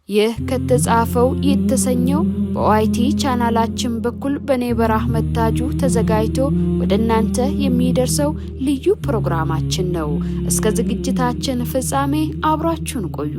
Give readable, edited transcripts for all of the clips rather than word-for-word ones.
ይህ ከተጻፈው የተሰኘው በዋይቲ ቻናላችን በኩል በኔ በራህመት ታጁ ተዘጋጅቶ ወደናንተ የሚደርሰው ልዩ ፕሮግራማችን ነው። እስከ ዝግጅታችን ፍጻሜ አብራችሁን ቆዩ።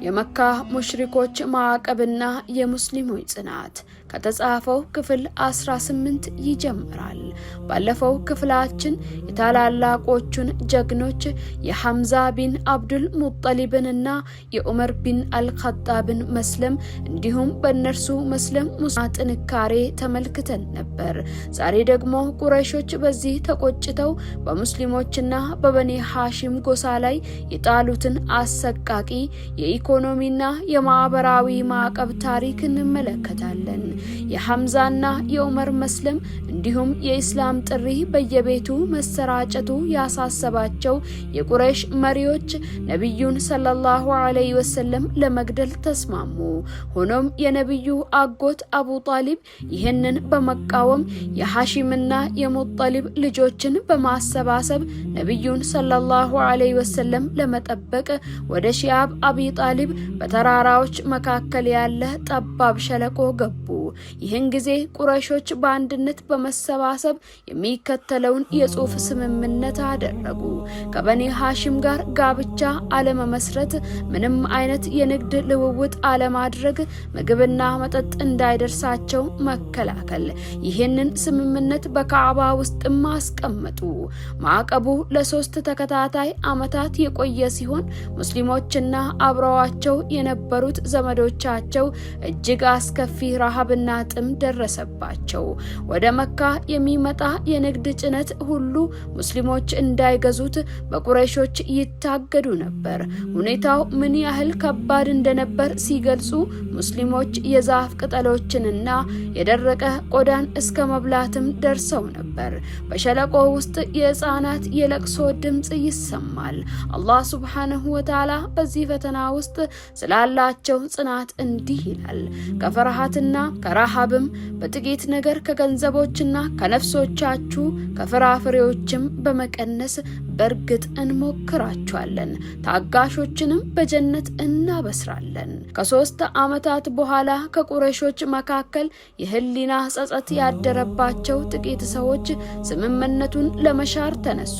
የመካ ሙሽሪኮች ማዕቀብና የሙስሊሞች ጽናት ከተጻፈው ክፍል 18 ይጀምራል። ባለፈው ክፍላችን የታላላቆቹን ጀግኖች የሐምዛ ቢን አብዱል ሙጠሊብንና የዑመር ቢን አልኸጣብን መስለም እንዲሁም በእነርሱ መስለም ጥንካሬ ተመልክተን ነበር። ዛሬ ደግሞ ቁረይሾች በዚህ ተቆጭተው በሙስሊሞችና በበኒ ሐሺም ጎሳ ላይ የጣሉትን አሰቃቂ የኢኮኖሚና የማህበራዊ ማዕቀብ ታሪክ እንመለከታለን። የሐምዛና የዑመር መስለም እንዲሁም የኢስላም ጥሪ በየቤቱ መሰራጨቱ ያሳሰባቸው የቁረይሽ መሪዎች ነብዩን ሰለላሁ ዐለይሂ ወሰለም ለመግደል ተስማሙ። ሆኖም የነብዩ አጎት አቡ ጣሊብ ይህንን በመቃወም የሐሺምና የሙጠሊብ ልጆችን በማሰባሰብ ነብዩን ሰለላሁ ዐለይሂ ወሰለም ለመጠበቅ ወደ ሺአብ አቢ ጣሊብ በተራራዎች መካከል ያለ ጠባብ ሸለቆ ገቡ። ይህን ጊዜ ቁረይሾች በአንድነት በመሰባሰብ የሚከተለውን የጽሑፍ ስምምነት አደረጉ። ከበኒ ሐሺም ጋር ጋብቻ አለመመስረት፣ ምንም አይነት የንግድ ልውውጥ አለማድረግ፣ ምግብና መጠጥ እንዳይደርሳቸው መከላከል። ይህንን ስምምነት በካዕባ ውስጥ ማስቀመጡ። ማዕቀቡ ለ3 ተከታታይ ዓመታት የቆየ ሲሆን ሙስሊሞችና አብረዋቸው የነበሩት ዘመዶቻቸው እጅግ አስከፊ ረሃብና ጥም ደረሰባቸው። ወደ መካ የሚመጣ የንግድ ጭነት ሁሉ ሙስሊሞች እንዳይገዙት በቁረይሾች ይታገዱ ነበር። ሁኔታው ምን ያህል ከባድ እንደነበር ሲገልጹ ሙስሊሞች የዛፍ ቅጠሎችንና የደረቀ ቆዳን እስከ መብላትም ደርሰው ነበር። በሸለቆ ውስጥ የሕፃናት የለቅሶ ድምጽ ይሰማል። አላህ ሱብሓነሁ ወተዓላ በዚህ ፈተና ውስጥ ስላላቸው ጽናት እንዲህ ይላል። ከፍርሃትና ከረሃብም በጥቂት ነገር ከገንዘቦችና ከነፍሶቻችሁ ከፍራፍሬዎችም በመቀነስ በእርግጥ እንሞክራችኋለን፣ ታጋሾችንም በጀነት እናበስራለን። ከ3 ዓመታት በኋላ ከቁረይሾች መካከል የህሊና ጸጸት ያደረባቸው ጥቂት ሰዎች ስምምነቱን ለመሻር ተነሱ።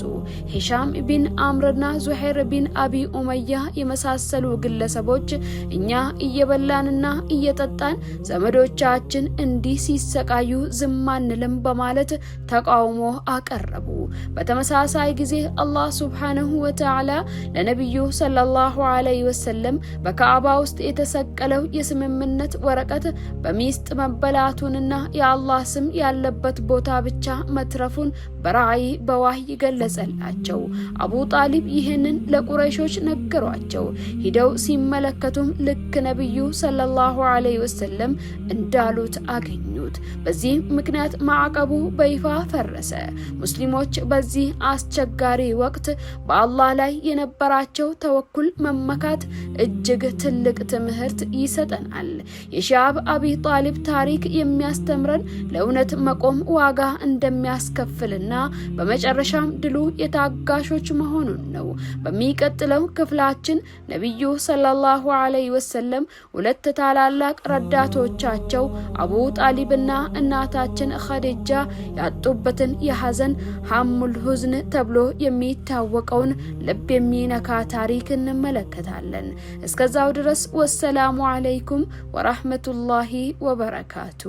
ሂሻም ቢን አምርና ዙሄር ቢን አቢ ኡመያ የመሳሰሉ ግለሰቦች እኛ እየበላንና እየጠጣን ዘመዶቻችን እንዲህ ሲሰቃዩ ዝም አንልም በማለት ተቃውሞ አቀረቡ። በተመሳሳይ ጊዜ አላህ ሱብሓነሁ ወተዓላ ለነብዩ ሰለላሁ ዐለይሂ ወሰለም በካዕባ ውስጥ የተሰቀለው የስምምነት ወረቀት በሚስጥ መበላቱንና የአላህ ስም ያለበት ቦታ ብቻ መትረፉን በራእይ በዋህይ ገለጸላቸው። አቡ ጣሊብ ይህንን ለቁረይሾች ነገሯቸው። ሂደው ሲመለከቱም ልክ ነብዩ ሰለላሁ ዐለይሂ ወሰለም እንዳሉት አገኙት። በዚህ ምክንያት ማዕቀቡ በይፋ ፈረሰ። ሙስሊሞች በዚህ አስቸጋሪ ወቅት በአላህ ላይ የነበራቸው ተወኩል መመካት እጅግ ትልቅ ትምህርት ይሰጠናል። የሺአብ አቢ ጣሊብ ታሪክ የሚያስተምረን ለእውነት መቆም ዋጋ እንደሚያስከፍልና በመጨረሻም ድሉ የታጋሾች መሆኑን ነው። በሚቀጥለው ክፍላችን ነብዩ ሰለላሁ ዐለይሂ ወሰለም 2 ታላላቅ ረዳቶቻቸው አቡ ጣሊብና እናታችን ኸዲጃ ያጡበትን የሐዘን ሐሙል ሁዝን ተብሎ የሚታወቀውን ልብ የሚነካ ታሪክ እንመለከታለን። እስከዛው ድረስ ወሰላሙ ዐለይኩም ወራህመቱላሂ ወበረካቱ።